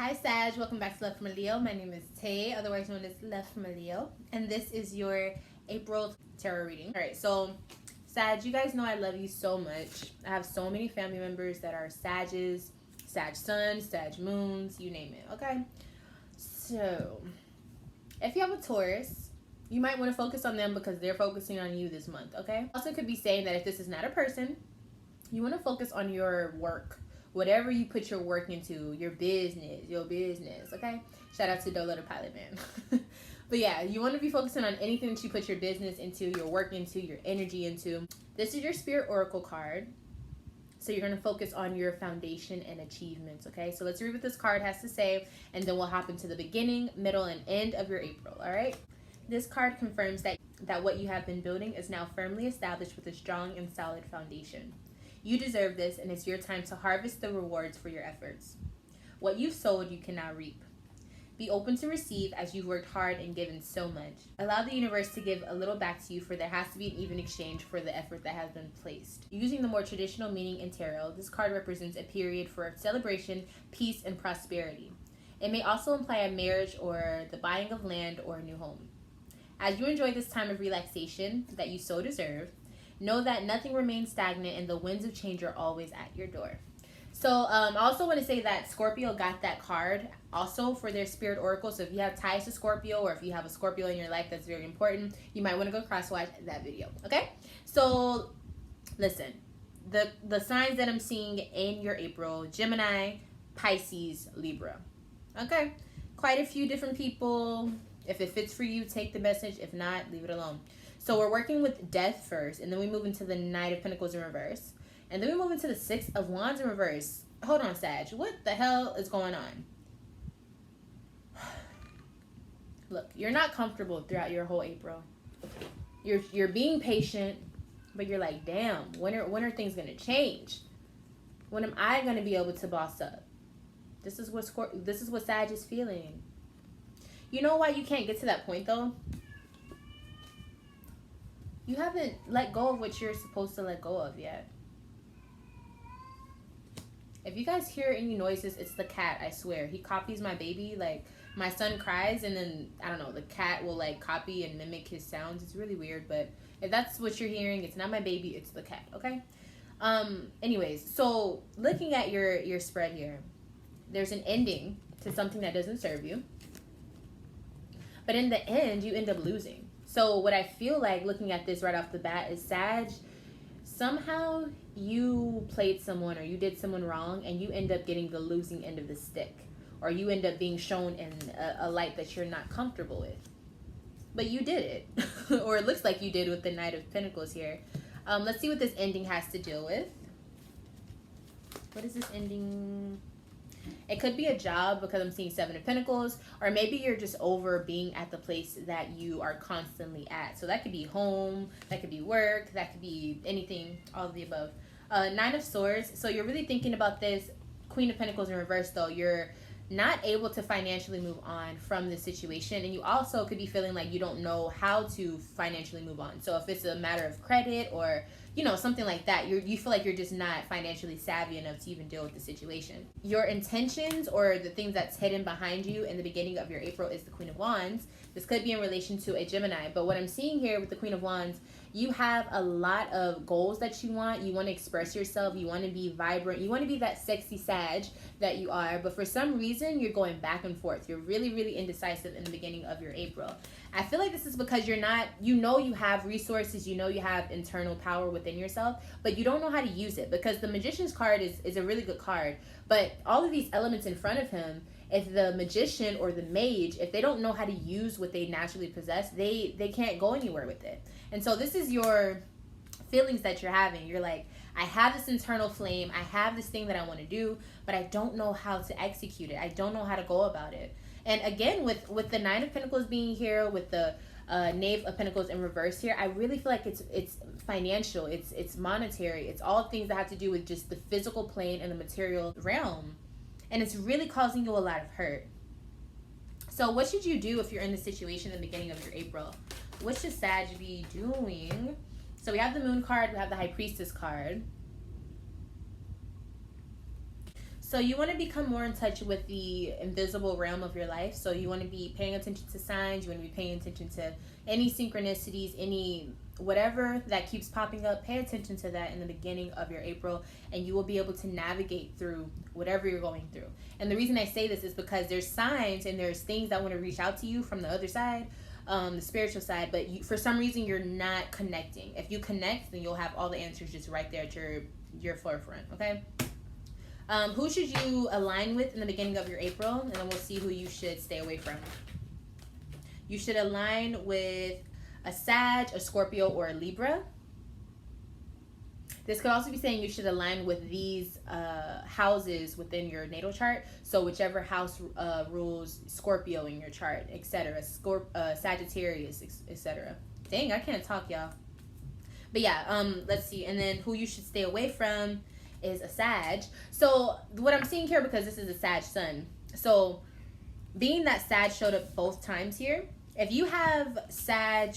Hi Sag, welcome back to lovefromaleo. My name is Tay, otherwise known as lovefromaleo, and this is your April tarot reading. Alright, so Sag, you guys know I love you so much. I have so many family members that are Sages, Sag Suns, Sag Moons, you name it, okay? So, if you have a Taurus, you might want to focus on them because they're focusing on you this month, okay? Also could be saying that if this is not a person, you want to focus on your work. Whatever you put your work into, your business, okay? Shout out to Don't Let a Pilot Man. But yeah, you want to be focusing on anything that you put your business into, your work into, your energy into. This is your Spirit Oracle card. So you're going to focus on your foundation and achievements, okay? So let's read what this card has to say, and then we'll hop into the beginning, middle, and end of your April, all right? This card confirms that what you have been building is now firmly established with a strong and solid foundation. You deserve this, and it's your time to harvest the rewards for your efforts. What you've sowed, you can now reap. Be open to receive as you've worked hard and given so much. Allow the universe to give a little back to you, for there has to be an even exchange for the effort that has been placed. Using the more traditional meaning in tarot, this card represents a period for celebration, peace, and prosperity. It may also imply a marriage or the buying of land or a new home. As you enjoy this time of relaxation that you so deserve, know that nothing remains stagnant and the winds of change are always at your door. So I also want to say that Scorpio got that card also for their Spirit Oracle. So if you have ties to Scorpio, or if you have a Scorpio in your life that's very important, you might want to go cross-watch that video, okay? So listen, the signs that I'm seeing in your April: Gemini, Pisces, Libra. Okay, quite a few different people. If it fits for you, take the message. If not, leave it alone. So we're working with Death first, and then we move into the Knight of Pentacles in reverse. And then we move into the Six of Wands in reverse. Hold on, Sag. What the hell is going on? Look, you're not comfortable throughout your whole April. You're being patient, but you're like, damn, when are things going to change? When am I going to be able to boss up? This is what Sag is feeling. You know why you can't get to that point, though? You haven't let go of what you're supposed to let go of yet. If you guys hear any noises, it's the cat, I swear. He copies my baby. Like, my son cries, and then, I don't know, the cat will, like, copy and mimic his sounds. It's really weird, but if that's what you're hearing, it's not my baby, it's the cat, okay? Anyways, so looking at your spread here, there's an ending to something that doesn't serve you. But in the end, you end up losing. So what I feel like looking at this right off the bat is, Sag, somehow you played someone or you did someone wrong, and you end up getting the losing end of the stick. Or you end up being shown in a light that you're not comfortable with. But you did it. Or it looks like you did with the Knight of Pentacles here. Let's see what this ending has to deal with. What is this ending? It could be a job, because I'm seeing Seven of Pentacles, or maybe you're just over being at the place that you are constantly at. So that could be home, that could be work, that could be anything, all of the above. Nine of Swords. So you're really thinking about this. Queen of Pentacles in reverse, though. You're not able to financially move on from the situation, and you also could be feeling like you don't know how to financially move on. So if it's a matter of credit or, you know, something like that, you feel like you're just not financially savvy enough to even deal with the situation. Your intentions, or the things that's hidden behind you in the beginning of your April, is the Queen of Wands. This could be in relation to a Gemini, but what I'm seeing here with the Queen of Wands, you have a lot of goals that you want. You want to express yourself. You want to be vibrant. You want to be that sexy Sag that you are, but for some reason, you're going back and forth. You're really, really indecisive in the beginning of your April. I feel like this is because you're not, you know, you have resources, you know, you have internal power within yourself, but you don't know how to use it, because the Magician's card is a really good card, but all of these elements in front of him, if the magician or the mage, if they don't know how to use what they naturally possess, they can't go anywhere with it. And so this is your feelings that you're having. You're like, I have this internal flame, I have this thing that I want to do, but I don't know how to execute it. I don't know how to go about it. And again, with the Nine of Pentacles being here, with the Knave of Pentacles in reverse here, I really feel like it's financial, it's monetary, it's all things that have to do with just the physical plane and the material realm. And it's really causing you a lot of hurt. So what should you do if you're in this situation in the beginning of your April? What should Sag be doing? So we have the Moon card, we have the High Priestess card. So you want to become more in touch with the invisible realm of your life. So you want to be paying attention to signs. You want to be paying attention to any synchronicities, any whatever that keeps popping up. Pay attention to that in the beginning of your April, and you will be able to navigate through whatever you're going through. And the reason I say this is because there's signs and there's things that want to reach out to you from the other side, the spiritual side, but for some reason you're not connecting. If you connect, then you'll have all the answers just right there at your forefront. Okay. Who should you align with in the beginning of your April? And then we'll see who you should stay away from. You should align with a Sag, a Scorpio, or a Libra. This could also be saying you should align with these houses within your natal chart. So whichever house rules Scorpio in your chart, etc. Sagittarius, etc. Dang, I can't talk, y'all. But yeah, let's see. And then who you should stay away from is a Sag. So what I'm seeing here, because this is a Sag sun, so being that Sag showed up both times here, if you have Sag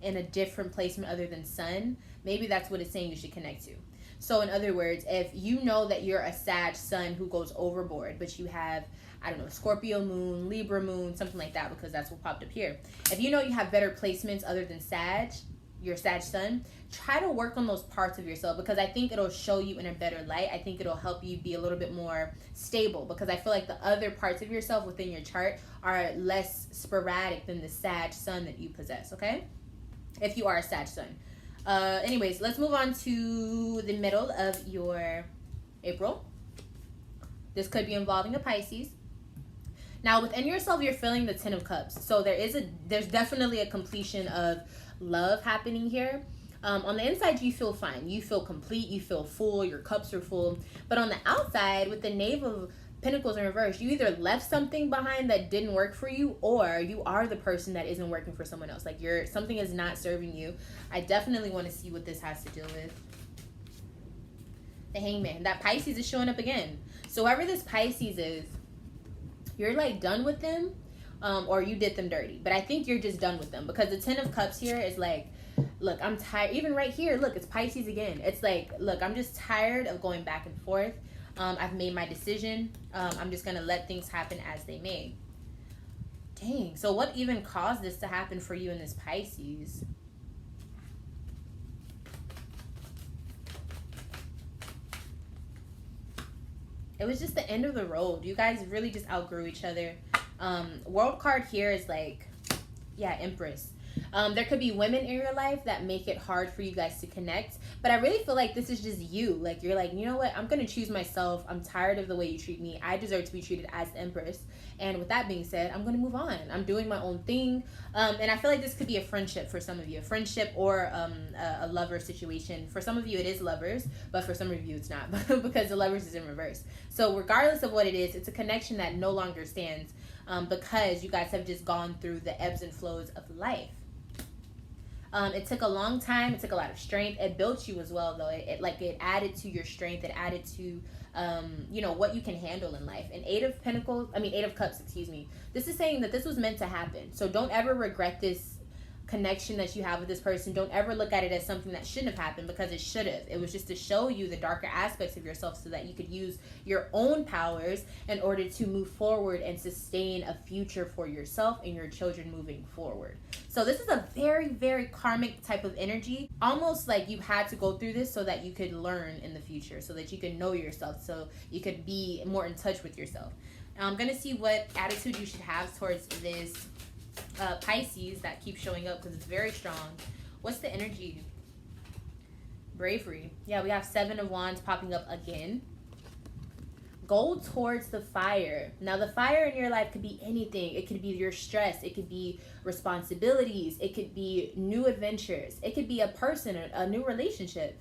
in a different placement other than sun, maybe that's what it's saying you should connect to. So in other words, if you know that you're a Sag sun who goes overboard, but you have, I don't know, Scorpio moon, Libra moon, something like that, because that's what popped up here. If you know you have better placements other than Sag, your Sag sun, try to work on those parts of yourself, because I think it'll show you in a better light. I think it'll help you be a little bit more stable, because I feel like the other parts of yourself within your chart are less sporadic than the Sag sun that you possess, okay? If you are a Sag sun. Anyways, let's move on to the middle of your April. This could be involving a Pisces. Now, within yourself, you're feeling the Ten of Cups. So there's definitely a completion of love happening here. On the inside, you feel fine. You feel complete. You feel full. Your cups are full. But on the outside, with the Knave of Pentacles in reverse, you either left something behind that didn't work for you, or you are the person that isn't working for someone else. Like something is not serving you. I definitely want to see what this has to deal with. The Hangman. That Pisces is showing up again. So whoever this Pisces is, you're like done with them, or you did them dirty. But I think you're just done with them, because the Ten of Cups here is like, look, I'm tired. Even right here, look, it's Pisces again. It's like, look, I'm just tired of going back and forth. I've made my decision. I'm just going to let things happen as they may. Dang. So what even caused this to happen for you in this Pisces? It was just the end of the road. You guys really just outgrew each other. World card here is like, yeah, Empress. There could be women in your life that make it hard for you guys to connect. But I really feel like this is just you. Like, you're like, you know what? I'm going to choose myself. I'm tired of the way you treat me. I deserve to be treated as the Empress. And with that being said, I'm going to move on. I'm doing my own thing. And I feel like this could be a friendship for some of you. A friendship or a lover situation. For some of you, it is lovers. But for some of you, it's not. Because the lovers is in reverse. So regardless of what it is, it's a connection that no longer stands. Because you guys have just gone through the ebbs and flows of life. It took a long time. It took a lot of strength. It built you as well, though. It added to your strength. It added to, what you can handle in life. And Eight of Cups, excuse me. This is saying that this was meant to happen. So don't ever regret this connection that you have with this person. Don't ever look at it as something that shouldn't have happened, because it should have. It was just to show you the darker aspects of yourself so that you could use your own powers in order to move forward and sustain a future for yourself and your children moving forward. So this is a very, very karmic type of energy. Almost like you had to go through this so that you could learn in the future, so that you could know yourself, so you could be more in touch with yourself. Now I'm going to see what attitude you should have towards this Pisces that keeps showing up, because it's very strong. What's the energy? Bravery. Yeah, we have Seven of Wands popping up again. Go towards the fire. Now, the fire in your life could be anything. It could be your stress. It could be responsibilities. It could be new adventures. It could be a person, a new relationship.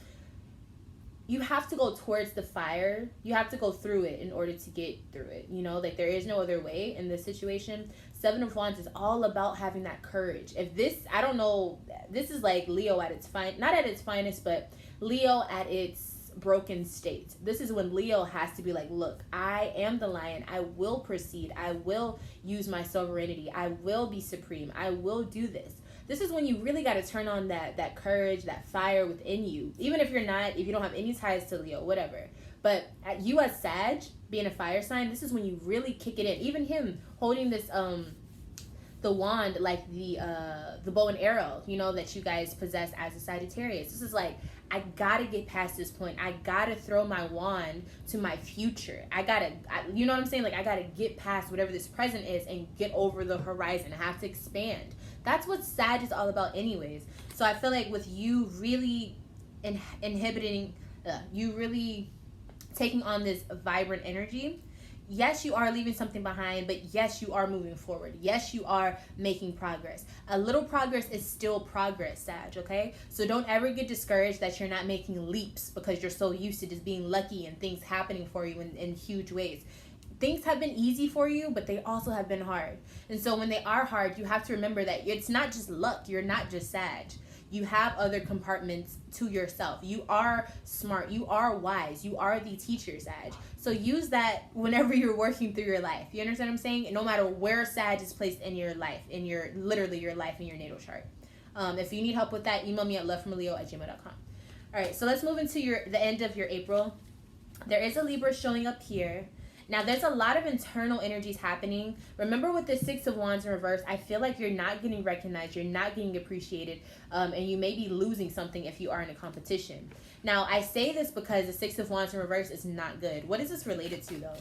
You have to go towards the fire. You have to go through it in order to get through it. Like, there is no other way in this situation. Seven of Wands is all about having that courage. If this, I don't know, this is like Leo at its not at its finest, but Leo at its broken state. This is when Leo has to be like, look, I am the lion. I will proceed. I will use my sovereignty. I will be supreme. I will do this. This is when you really got to turn on that courage, that fire within you. Even if you don't have any ties to Leo, whatever. But you as Sag, being a fire sign, this is when you really kick it in. Even him holding this the wand, like the bow and arrow, you know, that you guys possess as a Sagittarius. This is like, I gotta get past this point. I gotta throw my wand to my future. You know what I'm saying? Like, I gotta get past whatever this present is and get over the horizon. I have to expand. That's what Sag is all about anyways. So I feel like with you really inhibiting, you really taking on this vibrant energy, yes, you are leaving something behind, but yes, you are moving forward. Yes, you are making progress. A little progress is still progress, Sag, okay? So don't ever get discouraged that you're not making leaps because you're so used to just being lucky and things happening for you in huge ways. Things have been easy for you, but they also have been hard. And so when they are hard, you have to remember that it's not just luck. You're not just Sag. You have other compartments to yourself. You are smart. You are wise. You are the teacher, Sag. So use that whenever you're working through your life. You understand what I'm saying? And no matter where Sag is placed in your life, literally your life in your natal chart. If you need help with that, email me at lovefromaleo@gmail.com. All right, so let's move into the end of your April. There is a Libra showing up here. Now, there's a lot of internal energies happening. Remember with the Six of Wands in reverse, I feel like you're not getting recognized, you're not getting appreciated, and you may be losing something if you are in a competition. Now, I say this because the Six of Wands in reverse is not good. What is this related to, though?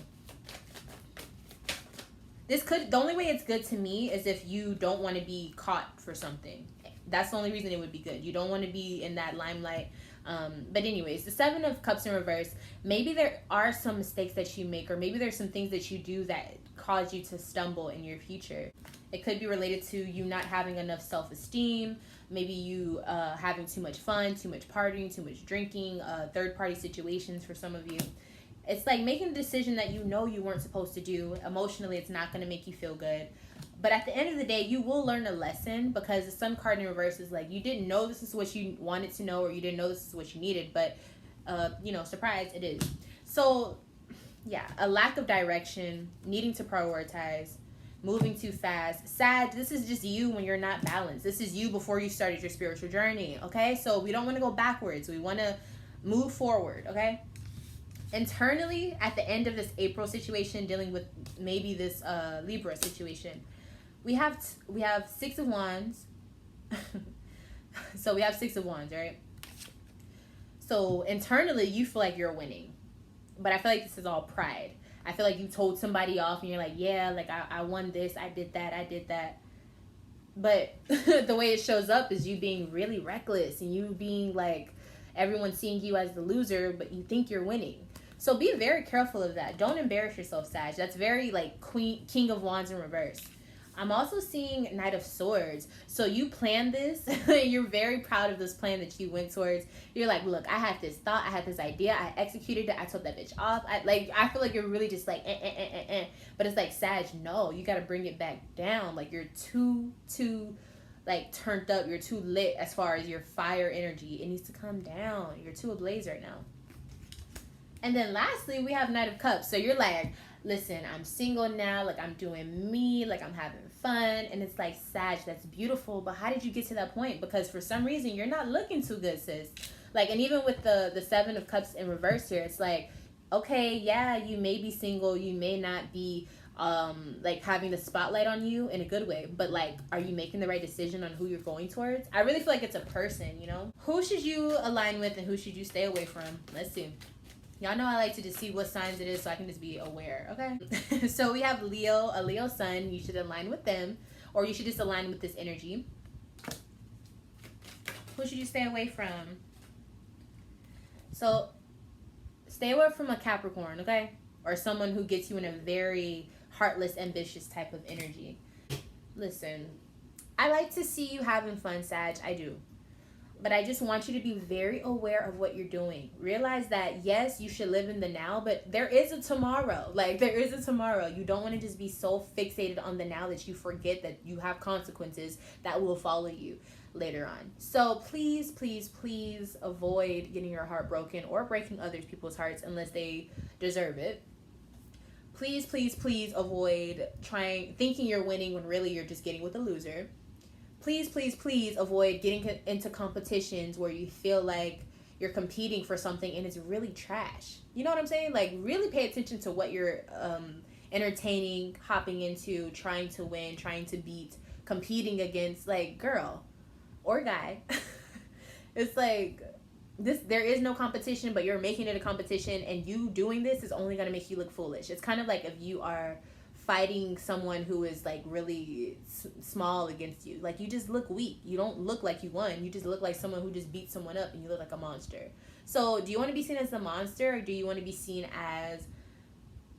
The only way it's good to me is if you don't want to be caught for something. That's the only reason it would be good. You don't want to be in that limelight. But anyways, the Seven of Cups in reverse, maybe there are some mistakes that you make, or maybe there's some things that you do that cause you to stumble in your future. It could be related to you not having enough self-esteem, maybe you having too much fun, too much partying, too much drinking, third-party situations for some of you. It's like making a decision that you know you weren't supposed to do. Emotionally, it's not going to make you feel good. But at the end of the day, you will learn a lesson, because the Sun card in reverse is like, you didn't know this is what you wanted to know, or you didn't know this is what you needed, but, surprise, it is. So, yeah, a lack of direction, needing to prioritize, moving too fast. Sag, this is just you when you're not balanced. This is you before you started your spiritual journey, okay? So we don't want to go backwards. We want to move forward, okay? Internally, at the end of this April situation, dealing with maybe this Libra situation, we have Six of Wands. So we have Six of Wands, right? So internally, you feel like you're winning, but I feel like this is all pride. I feel like you told somebody off and you're like, yeah, like I won this, I did that. But the way it shows up is you being really reckless and you being like, everyone seeing you as the loser, but you think you're winning. So be very careful of that. Don't embarrass yourself, Sag. That's very like King of Wands in reverse. I'm also seeing Knight of Swords. So you planned this. You're very proud of this plan that you went towards. You're like, look, I had this thought. I had this idea. I executed it. I told that bitch off. I feel like you're really just like, But it's like, Sag, no, you got to bring it back down. Like, you're too like turned up. You're too lit as far as your fire energy. It needs to come down. You're too ablaze right now. And then lastly, we have Knight of Cups. So you're like, listen, I'm single now, like I'm doing me, like I'm having fun. And it's like, Sag, that's beautiful, but how did you get to that point? Because for some reason, you're not looking too good, sis. Like, and even with the Seven of Cups in reverse here, it's like, okay, yeah, you may be single, you may not be like having the spotlight on you in a good way, but like, are you making the right decision on who you're going towards? I really feel like it's a person, you know? Who should you align with and who should you stay away from? Let's see. Y'all know I like to just see what signs it is so I can just be aware, okay? So we have Leo, a Leo sun. You should align with them, or you should just align with this energy. Who should you stay away from? So stay away from a Capricorn, okay? Or someone who gets you in a very heartless, ambitious type of energy. Listen, I like to see you having fun, Sag. I do. But I just want you to be very aware of what you're doing. Realize that, yes, you should live in the now, but there is a tomorrow. Like, there is a tomorrow. You don't want to just be so fixated on the now that you forget that you have consequences that will follow you later on. So please, please, please avoid getting your heart broken or breaking other people's hearts unless they deserve it. Please, please, please avoid thinking you're winning when really you're just getting with a loser. Please, please, please avoid getting into competitions where you feel like you're competing for something and it's really trash. You know what I'm saying? Like, really pay attention to what you're entertaining, hopping into, trying to win, trying to beat, competing against. Like, girl or guy. It's like, there is no competition, but you're making it a competition, and you doing this is only going to make you look foolish. It's kind of like if you are fighting someone who is like really small against you. Like, you just look weak. You don't look like you won. You just look like someone who just beat someone up, and you look like a monster. So do you want to be seen as the monster, or do you want to be seen as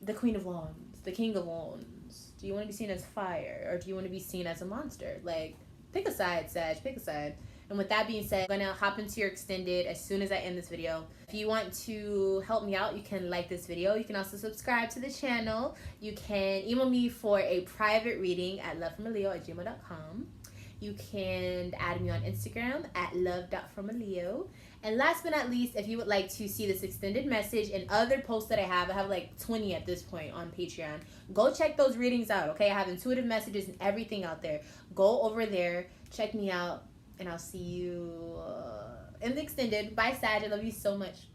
the Queen of Wands, the King of Wands? Do you want to be seen as fire, or do you want to be seen as a monster? Like, pick a side, Sag. Pick a side. And with that being said, I'm going to hop into your extended as soon as I end this video. If you want to help me out, you can like this video. You can also subscribe to the channel. You can email me for a private reading at lovefromaleo@gmail.com. You can add me on Instagram at love.fromaleo. And last but not least, if you would like to see this extended message and other posts that I have like 20 at this point on Patreon, go check those readings out, okay? I have intuitive messages and everything out there. Go over there, check me out. And I'll see you in the extended. Bye, Sag. I love you so much.